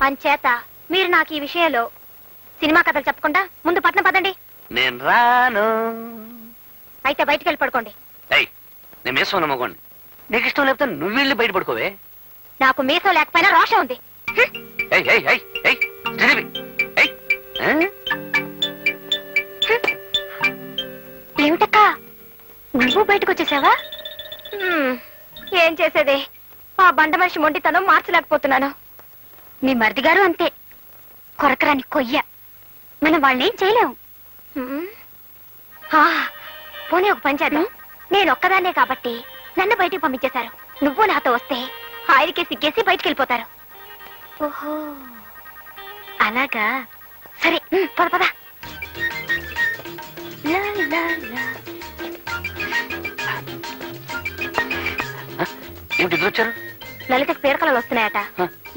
అంచేత మీరు నాకు ఈ విషయంలో సినిమా కథలు చెప్పకుండా ముందు పట్నం పదండి. నేను రాను. అయితే బయటికి వెళ్ళి పడుకోండి. నేను మీసం నమ్మకోండి. నీకు ఇష్టం లేకపోతే నువ్వు వెళ్ళి బయట పడుకోవే. నాకు మీసం లేకపోయినా రోషం ఉంది. ఏమిటక్క నువ్వు బయటకు వచ్చేసావా? ఏం చేసేది, ఆ బండ మనిషి మొండితనం మార్చలేకపోతున్నాను. మీ మరిది గారు అంతే, కొరకరాని కొయ్య. మనం వాళ్ళేం చేయలేము. పోనీ ఒక పని చేద్దాం. నేను ఒక్కదాన్నే కాబట్టి నన్ను బయటికి పంపించేశారు. నువ్వు నాతో వస్తే ఆయనకే సిగ్గేసి బయటికి వెళ్ళిపోతారు. ఓహో అలాగా, సరే పద పద. ఏమిటి వచ్చారు? లలితకు పీడకలలు వస్తున్నాయట.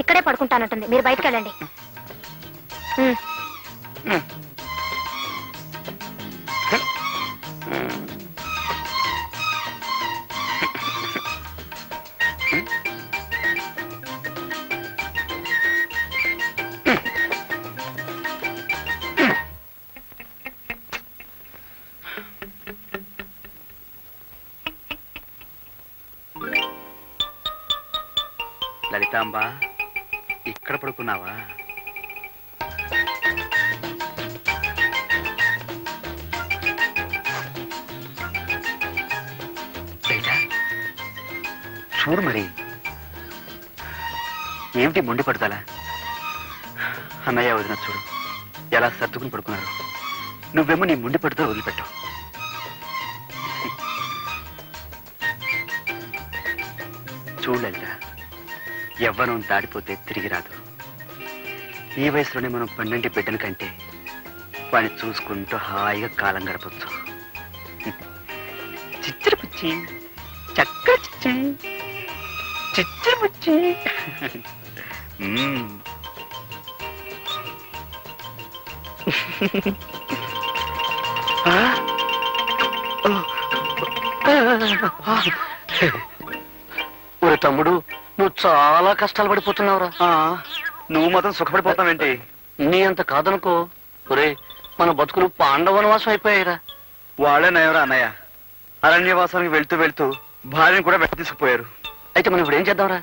ఇక్కడే పడుకుంటానంటుంది. మీరు బయటకు వెళ్ళండి. లలితాంబ, ఇక్కడ పడుకున్నావా? చూడు మరి, ఏమిటి మొండి పడతాలా? అన్నయ్య వదిన చూడు ఎలా సర్దుకుని పడుకున్నారు. నువ్వేమో నీ మొండి పడుతో వదిలిపెట్టావు. చూడు లలిత, యవ్వనం దాడిపోతే తిరిగి రాదు. ఈ వయసులోనే మనం 12 బిడ్డల కంటే వాడిని చూసుకుంటూ హాయిగా కాలం గడపచ్చు. చిచ్చరి పుచ్చి, చక్క చిచ్చి, చిచ్చరి పుచ్చి. ఒరే తమ్ముడు, నువ్వు చాలా కష్టాలు పడిపోతున్నావురా. నువ్వు మాత్రం సుఖపడిపోతావేంటి? నీ అంత కాదనుకో. ఒరే, మన బతుకులు పాండవనవాసం అయిపోయాయిరా. వాళ్ళే నయవరా అన్నయ్య. అరణ్యవాసానికి వెళ్తూ వెళ్తూ భార్యను కూడా వెంట తీసుకుపోయారు. అయితే మనం ఇప్పుడు ఏం చేద్దాంరా?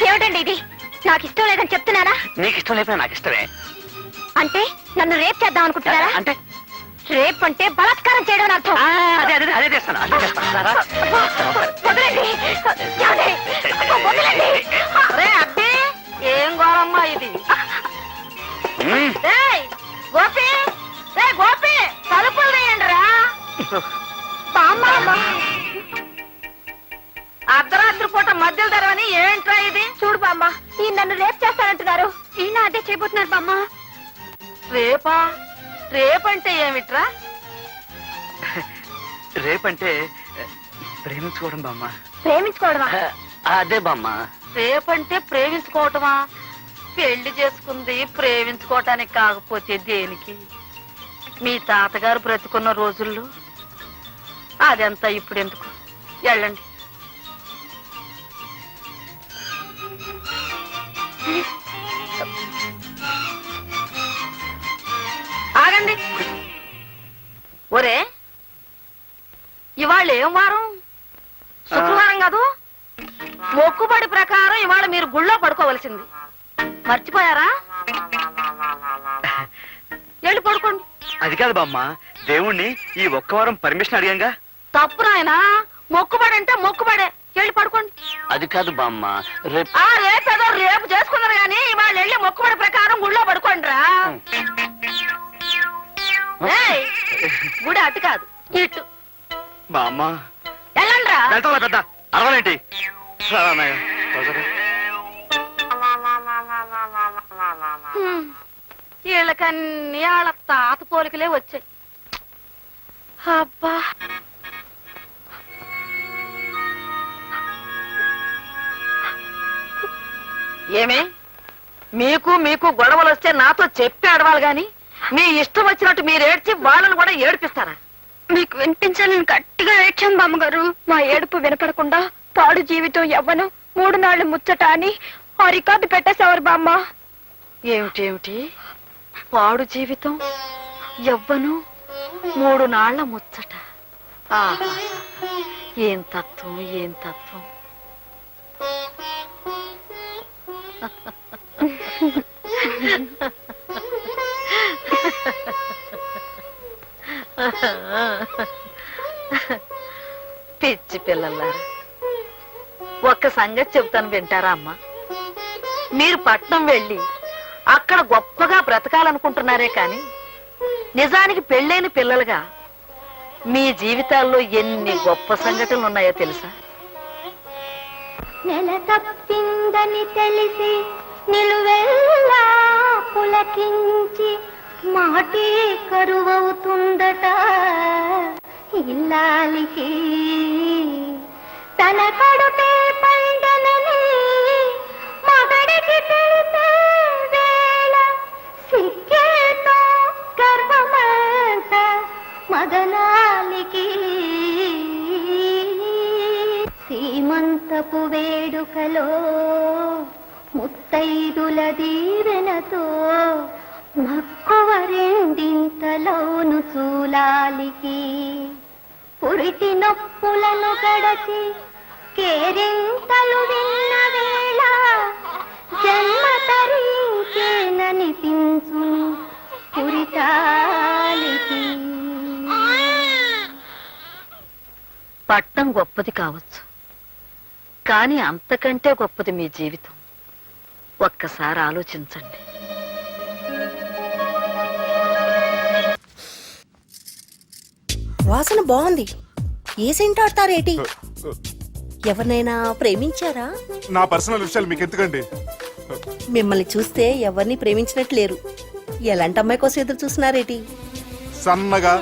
ఏమిటండి ఇది? నాకు ఇష్టం లేదని చెప్తున్నారా? నీకు ఇష్టం లేకపోతే నాకు ఇష్టమే. అంటే నన్ను రేప్ చేద్దాం అనుకుంటున్నారా? అంటే రేప్ అంటే బలాత్కారం చేయడం అని అర్థం. అదే అదే అదే చేస్తాను. ఏం గోరమ్మా ఇది? గోపి, గోపి, తలుపులు వేయండి రా. అర్ధరాత్రి పూట మధ్యలో తెరవని ఏంట్రా ఇది? చూడు బామ్మ, ఈ నన్ను రేప్ చేస్తానంటున్నారు. ఈయన అదే చేయబోతున్నారు బామ్మ. రేపా? రేపంటే ఏమిట్రా? రేపంటే ప్రేమించుకోవడం బామ్మ. ప్రేమించుకోవడమా? అదే బామ్మ. రేపంటే ప్రేమించుకోవటమా? పెళ్లి చేసుకుంది ప్రేమించుకోవటానికి కాకపోతే దేనికి? మీ తాతగారు బ్రతుకున్న రోజుల్లో అదంతా ఇప్పుడు ఎందుకు? వెళ్ళండి. ఆగండి. ఒరే, ఇవాళ ఏం వారం? శుక్రవారం కాదు? మొక్కుబడి ప్రకారం ఇవాళ మీరు గుళ్ళో పడుకోవలసింది. మర్చిపోయారా? వెళ్ళి పడుకోండి. అది కాదు బామ్మ, దేవుణ్ణి ఈ ఒక్క వారం పర్మిషన్ అడిగాంగా. తప్పు నాయనా, మొక్కుబడి అంటే మొక్కుబడే. వెళ్ళి పడుకోండి. అది కాదు బామ్మ, రేపు ఆ రేపేదో రేపు చేసుకున్నారు గాని ఇవాళ వెళ్ళి మొక్కుబడి ప్రకారం గుళ్ళో పడుకోండి రా. ఏయ్, గుడి అటు కాదు ఇటు మా అమ్మ వెళ్ళండి రా. వెళ్తా పెద్ద అరవలేంటి అన్నయ్య పదరా. వీళ్ళకన్నీ వాళ్ళ తాత పోలికలే వచ్చాయి. అబ్బా, ఏమే మీకు మీకు గొడవలు వస్తే నాతో చెప్పి ఆడవాలి గాని మీ ఇష్టం వచ్చినట్టు మీరు ఏడ్చి వాళ్ళని కూడా ఏడిపిస్తారా? మీకు వినిపించాలని గట్టిగా ఏడ్చాం బామ్మగారు. మా ఏడుపు వినపడకుండా పాడు జీవితం ఎవ్వను 3 నాళ్ళు ముచ్చట అని ఆ రికార్డు పెట్టేసేవారు బామ్మ. ఏమిటేమిటి పాడు జీవితం ఎవ్వను 3 నాళ్ల ముచ్చట? ఆహా, ఏం తత్వం, ఏం తత్వం. పిచ్చి పిల్లలారా, ఒక్క సంగతి చెబుతాను, వింటారా అమ్మా? మీరు పట్నం వెళ్ళి అక్కడ గొప్పగా బ్రతకాలనుకుంటున్నారే కాని నిజానికి పెళ్ళైన పిల్లలుగా మీ జీవితాల్లో ఎన్ని గొప్ప సంఘటనలు ఉన్నాయో తెలుసా? నెల తప్పిందని తెలిసి నిలువెల్లా పులకించి మాటే కరువవుతుందట ఇల్లాలికి. తన కడుపే పండనని మగడికి తెలిపే వేళ సిగ్గేతో గర్వమంత మదనాలికి. సీమంతపు వేడుకలో ముత్తైదుల దీవెనతో మక్కువ రెండింతలోను చూలాలికి. పురిటి నొప్పులను గడచి కేరింతలు విన్న వేళ జన్మ తరించేననిపించును పురిటాలికి. పట్నం గొప్పది కావచ్చు, కానీ అంతకంటే గొప్పది మీ జీవితం. ఒక్కసారి ఆలోచించండి. వాసన బాగుంది. ఏ సెంట్ ఆడతారేటి? ఎవరినైనా ప్రేమించారా? నా పర్సనల్ విషయాలు మీకు ఎందుకండి? మిమ్మల్ని చూస్తే ఎవరిని ప్రేమించినట్టు లేరు. ఎలాంటి అమ్మాయి కోసం ఎదురు చూస్తున్నారేటి? సన్నగా